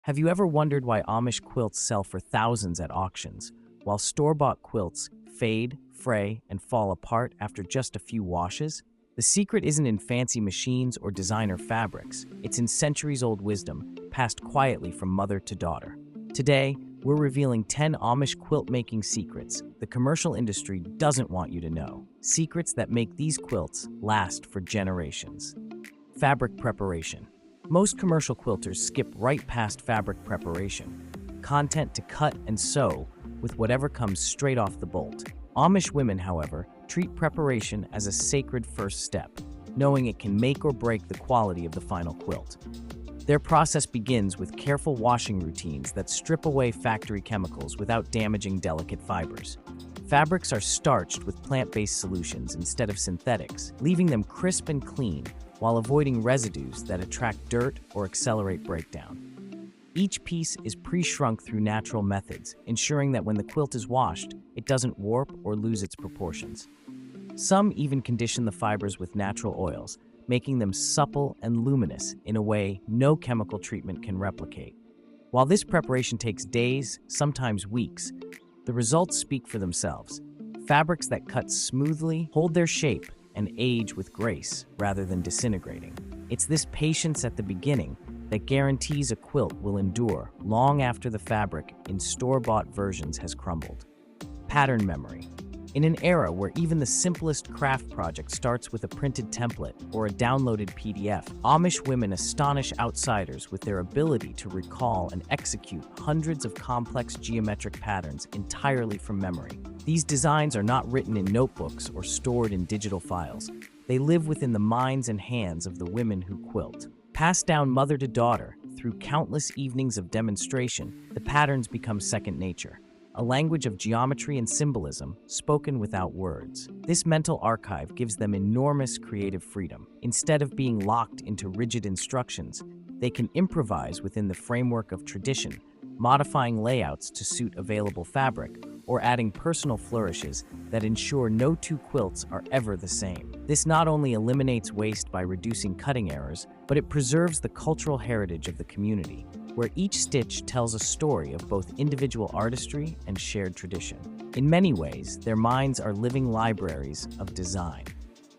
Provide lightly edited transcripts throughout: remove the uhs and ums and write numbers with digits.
Have you ever wondered why Amish quilts sell for thousands at auctions, while store-bought quilts fade, fray, and fall apart after just a few washes? The secret isn't in fancy machines or designer fabrics. It's in centuries-old wisdom, passed quietly from mother to daughter. Today, we're revealing 10 Amish quilt-making secrets the commercial industry doesn't want you to know. Secrets that make these quilts last for generations. Fabric preparation. Most commercial quilters skip right past fabric preparation, content to cut and sew with whatever comes straight off the bolt. Amish women, however, treat preparation as a sacred first step, knowing it can make or break the quality of the final quilt. Their process begins with careful washing routines that strip away factory chemicals without damaging delicate fibers. Fabrics are starched with plant-based solutions instead of synthetics, leaving them crisp and clean while avoiding residues that attract dirt or accelerate breakdown. Each piece is pre-shrunk through natural methods, ensuring that when the quilt is washed, it doesn't warp or lose its proportions. Some even condition the fibers with natural oils, making them supple and luminous in a way no chemical treatment can replicate. While this preparation takes days, sometimes weeks, the results speak for themselves. Fabrics that cut smoothly, hold their shape, and age with grace rather than disintegrating. It's this patience at the beginning that guarantees a quilt will endure long after the fabric in store-bought versions has crumbled. Pattern memory. In an era where even the simplest craft project starts with a printed template or a downloaded PDF, Amish women astonish outsiders with their ability to recall and execute hundreds of complex geometric patterns entirely from memory. These designs are not written in notebooks or stored in digital files. They live within the minds and hands of the women who quilt. Passed down mother to daughter, through countless evenings of demonstration, the patterns become second nature. A language of geometry and symbolism, spoken without words. This mental archive gives them enormous creative freedom. Instead of being locked into rigid instructions, they can improvise within the framework of tradition, modifying layouts to suit available fabric, or adding personal flourishes that ensure no two quilts are ever the same. This not only eliminates waste by reducing cutting errors, but it preserves the cultural heritage of the community, where each stitch tells a story of both individual artistry and shared tradition. In many ways, their minds are living libraries of design.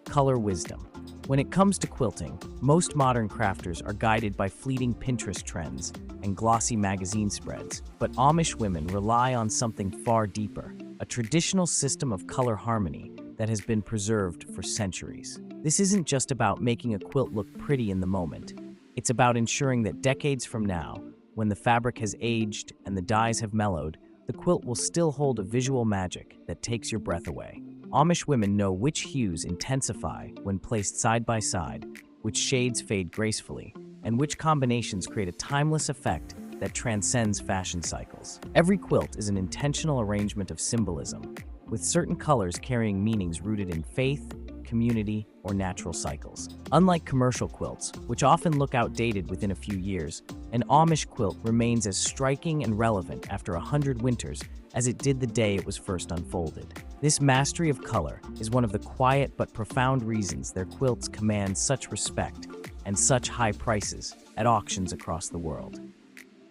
Color wisdom. When it comes to quilting, most modern crafters are guided by fleeting Pinterest trends and glossy magazine spreads, but Amish women rely on something far deeper, a traditional system of color harmony that has been preserved for centuries. This isn't just about making a quilt look pretty in the moment. It's about ensuring that decades from now, when the fabric has aged and the dyes have mellowed, the quilt will still hold a visual magic that takes your breath away. Amish women know which hues intensify when placed side by side, which shades fade gracefully, and which combinations create a timeless effect that transcends fashion cycles. Every quilt is an intentional arrangement of symbolism, with certain colors carrying meanings rooted in faith, community, or natural cycles. Unlike commercial quilts, which often look outdated within a few years, an Amish quilt remains as striking and relevant after 100 winters as it did the day it was first unfolded. This mastery of color is one of the quiet but profound reasons their quilts command such respect and such high prices at auctions across the world.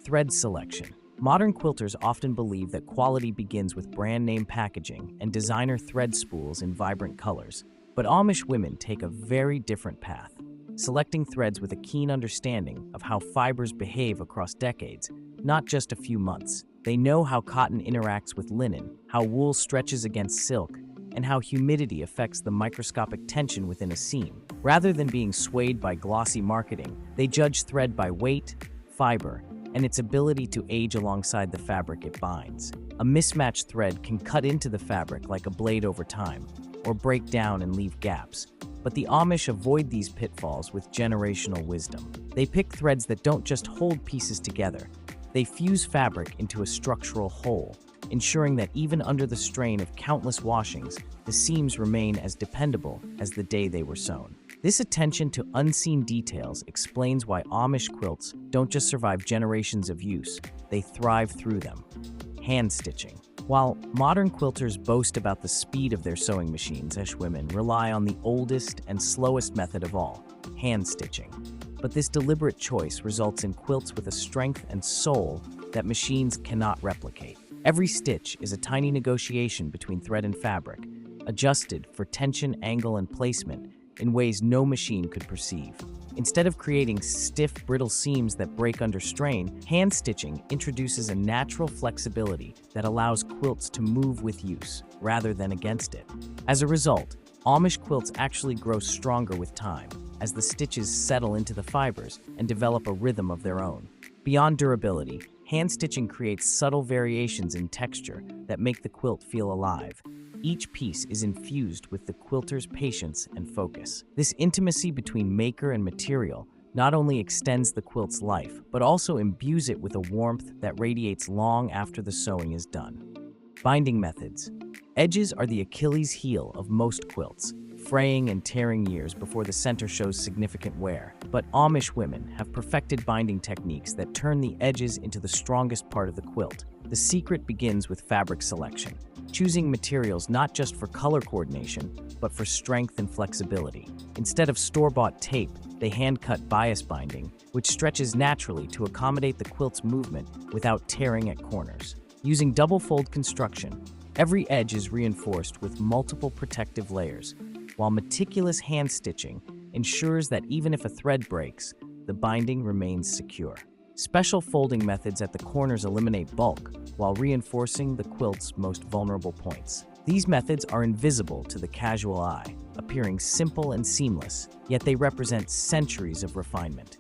Thread selection. Modern quilters often believe that quality begins with brand name packaging and designer thread spools in vibrant colors. But Amish women take a very different path, selecting threads with a keen understanding of how fibers behave across decades, not just a few months. They know how cotton interacts with linen, how wool stretches against silk, and how humidity affects the microscopic tension within a seam. Rather than being swayed by glossy marketing, they judge thread by weight, fiber, and its ability to age alongside the fabric it binds. A mismatched thread can cut into the fabric like a blade over time, or break down and leave gaps. But the Amish avoid these pitfalls with generational wisdom. They pick threads that don't just hold pieces together, they fuse fabric into a structural whole, ensuring that even under the strain of countless washings, the seams remain as dependable as the day they were sewn. This attention to unseen details explains why Amish quilts don't just survive generations of use, they thrive through them. Hand stitching. While modern quilters boast about the speed of their sewing machines, Amish women rely on the oldest and slowest method of all, hand stitching. but this deliberate choice results in quilts with a strength and soul that machines cannot replicate. Every stitch is a tiny negotiation between thread and fabric, adjusted for tension, angle, and placement in ways no machine could perceive. Instead of creating stiff, brittle seams that break under strain, hand stitching introduces a natural flexibility that allows quilts to move with use, rather than against it. As a result, Amish quilts actually grow stronger with time, as the stitches settle into the fibers and develop a rhythm of their own. Beyond durability, hand stitching creates subtle variations in texture that make the quilt feel alive. Each piece is infused with the quilter's patience and focus. This intimacy between maker and material not only extends the quilt's life, but also imbues it with a warmth that radiates long after the sewing is done. Binding methods. Edges are the Achilles heel of most quilts, fraying and tearing years before the center shows significant wear. But Amish women have perfected binding techniques that turn the edges into the strongest part of the quilt. The secret begins with fabric selection, choosing materials not just for color coordination, but for strength and flexibility. Instead of store-bought tape, they hand-cut bias binding, which stretches naturally to accommodate the quilt's movement without tearing at corners. Using double-fold construction, every edge is reinforced with multiple protective layers, while meticulous hand stitching ensures that even if a thread breaks, the binding remains secure. Special folding methods at the corners eliminate bulk while reinforcing the quilt's most vulnerable points. These methods are invisible to the casual eye, appearing simple and seamless, yet they represent centuries of refinement.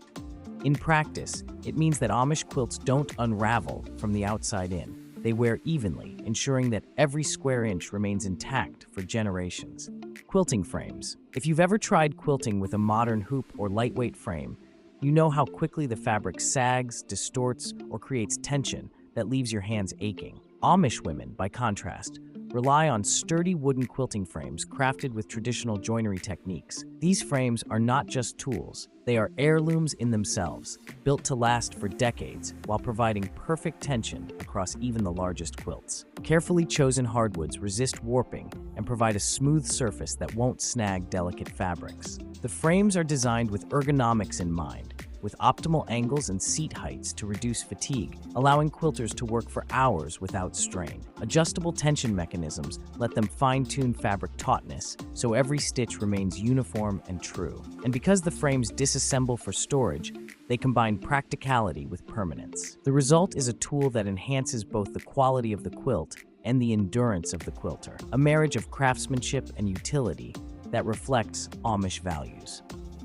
In practice, it means that Amish quilts don't unravel from the outside in. They wear evenly, ensuring that every square inch remains intact for generations. Quilting frames. If you've ever tried quilting with a modern hoop or lightweight frame, you know how quickly the fabric sags, distorts, or creates tension that leaves your hands aching. Amish women, by contrast, rely on sturdy wooden quilting frames crafted with traditional joinery techniques. These frames are not just tools, they are heirlooms in themselves, built to last for decades while providing perfect tension across even the largest quilts. Carefully chosen hardwoods resist warping and provide a smooth surface that won't snag delicate fabrics. The frames are designed with ergonomics in mind, with optimal angles and seat heights to reduce fatigue, allowing quilters to work for hours without strain. Adjustable tension mechanisms let them fine-tune fabric tautness, so every stitch remains uniform and true. And because the frames disassemble for storage, they combine practicality with permanence. The result is a tool that enhances both the quality of the quilt and the endurance of the quilter, a marriage of craftsmanship and utility that reflects Amish values.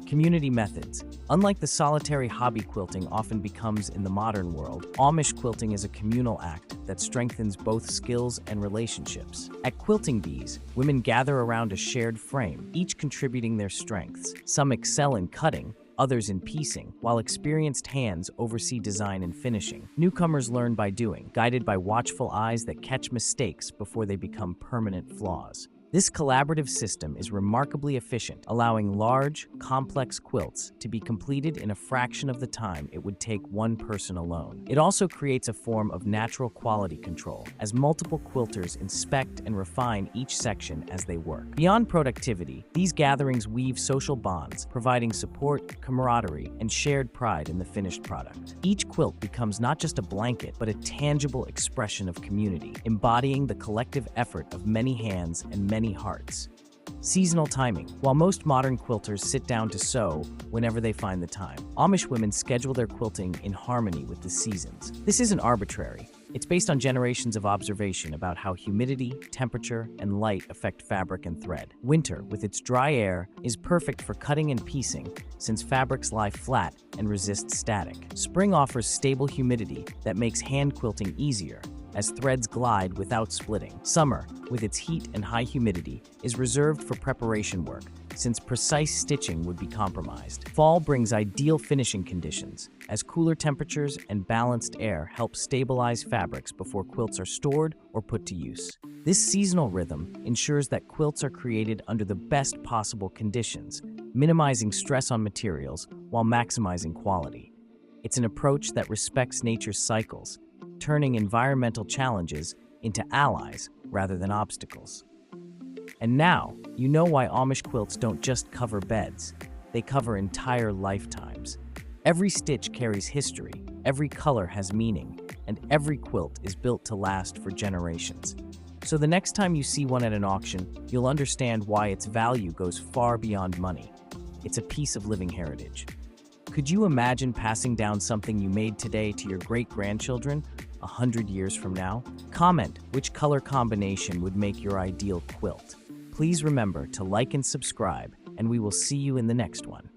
Community methods. Unlike the solitary hobby quilting often becomes in the modern world, Amish quilting is a communal act that strengthens both skills and relationships. At quilting bees, women gather around a shared frame, each contributing their strengths. Some excel in cutting, others in piecing, while experienced hands oversee design and finishing. Newcomers learn by doing, guided by watchful eyes that catch mistakes before they become permanent flaws. This collaborative system is remarkably efficient, allowing large, complex quilts to be completed in a fraction of the time it would take one person alone. It also creates a form of natural quality control, as multiple quilters inspect and refine each section as they work. Beyond productivity, these gatherings weave social bonds, providing support, camaraderie, and shared pride in the finished product. Each quilt becomes not just a blanket, but a tangible expression of community, embodying the collective effort of many hands and many hearts. Seasonal timing. While most modern quilters sit down to sew whenever they find the time, Amish women schedule their quilting in harmony with the seasons. This isn't arbitrary. It's based on generations of observation about how humidity, temperature, and light affect fabric and thread. Winter, with its dry air, is perfect for cutting and piecing since fabrics lie flat and resist static. Spring offers stable humidity that makes hand quilting easier, as threads glide without splitting. Summer, with its heat and high humidity, is reserved for preparation work, since precise stitching would be compromised. Fall brings ideal finishing conditions, as cooler temperatures and balanced air help stabilize fabrics before quilts are stored or put to use. This seasonal rhythm ensures that quilts are created under the best possible conditions, minimizing stress on materials while maximizing quality. It's an approach that respects nature's cycles, turning environmental challenges into allies rather than obstacles. And now, you know why Amish quilts don't just cover beds, they cover entire lifetimes. Every stitch carries history, every color has meaning, and every quilt is built to last for generations. So the next time you see one at an auction, you'll understand why its value goes far beyond money. It's a piece of living heritage. Could you imagine passing down something you made today to your great-grandchildren 100 years from now? Comment which color combination would make your ideal quilt. Please remember to like and subscribe, and we will see you in the next one.